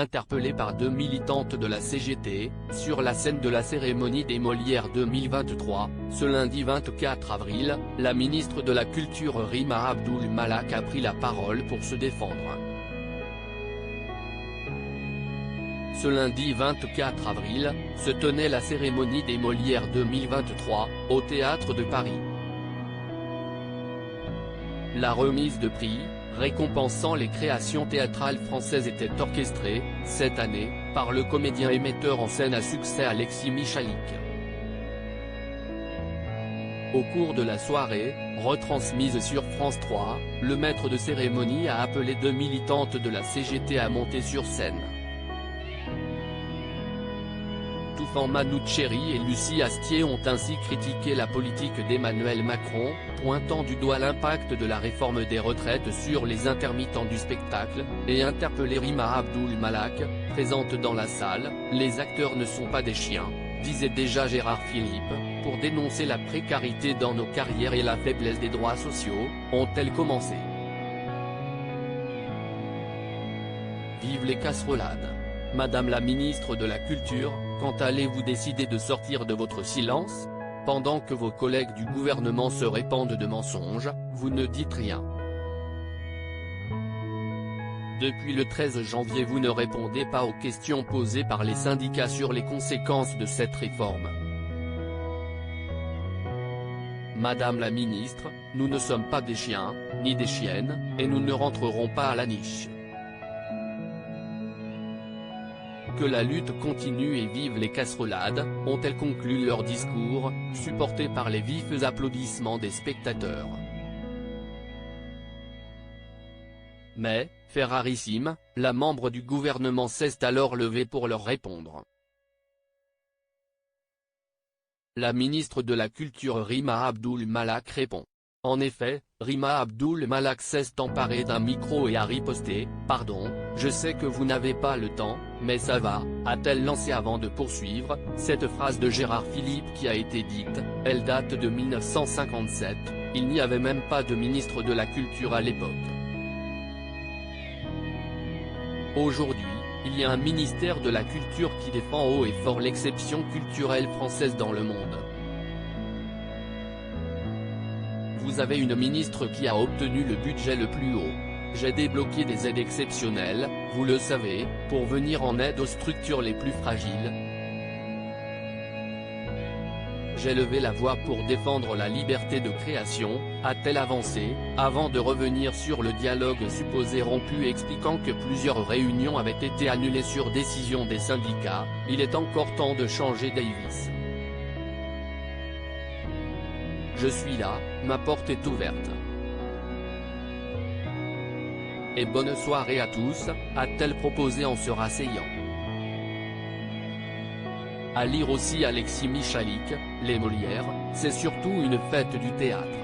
interpellée par 2 militantes de la CGT, sur la scène de la cérémonie des Molières 2023, ce lundi 24 avril, la ministre de la Culture Rima Abdul Malak a pris la parole pour se défendre. Ce lundi 24 avril, se tenait la cérémonie des Molières 2023, au Théâtre de Paris. La remise de prix, récompensant les créations théâtrales françaises était orchestrée, cette année, par le comédien et metteur en scène à succès Alexis Michalik. Au cours de la soirée, retransmise sur France 3, le maître de cérémonie a appelé 2 militantes de la CGT à monter sur scène. Toufan Manoucheri et Lucie Astier ont ainsi critiqué la politique d'Emmanuel Macron, pointant du doigt l'impact de la réforme des retraites sur les intermittents du spectacle, et interpellé Rima Abdul Malak, présente dans la salle. Les acteurs ne sont pas des chiens, disait déjà Gérard Philippe, pour dénoncer la précarité dans nos carrières et la faiblesse des droits sociaux, ont-elles commencé. Vive les casserolades. Madame la ministre de la Culture, quand allez-vous décider de sortir de votre silence? Pendant que vos collègues du gouvernement se répandent de mensonges, vous ne dites rien. Depuis le 13 janvier vous ne répondez pas aux questions posées par les syndicats sur les conséquences de cette réforme. Madame la ministre, nous ne sommes pas des chiens, ni des chiennes, et nous ne rentrerons pas à la niche. Que la lutte continue et vive les casserolades, ont-elles conclu leur discours, supportés par les vifs applaudissements des spectateurs. Mais, fait rarissime, la membre du gouvernement s'est alors levée pour leur répondre. La ministre de la Culture Rima Abdul Malak répond. En effet, Rima Abdul Malak s'est emparée d'un micro et a riposté « Pardon, je sais que vous n'avez pas le temps, mais ça va », a-t-elle lancé avant de poursuivre. Cette phrase de Gérard Philippe qui a été dite, elle date de 1957, il n'y avait même pas de ministre de la Culture à l'époque. Aujourd'hui, il y a un ministère de la Culture qui défend haut et fort l'exception culturelle française dans le monde. Vous avez une ministre qui a obtenu le budget le plus haut. J'ai débloqué des aides exceptionnelles, vous le savez, pour venir en aide aux structures les plus fragiles. J'ai levé la voix pour défendre la liberté de création, a-t-elle avancé, avant de revenir sur le dialogue supposé rompu expliquant que plusieurs réunions avaient été annulées sur décision des syndicats. Il est encore temps de changer Davis. Je suis là, ma porte est ouverte. Et bonne soirée à tous, a-t-elle proposé en se rasseyant. À lire aussi Alexis Michalik, Les Molières, c'est surtout une fête du théâtre.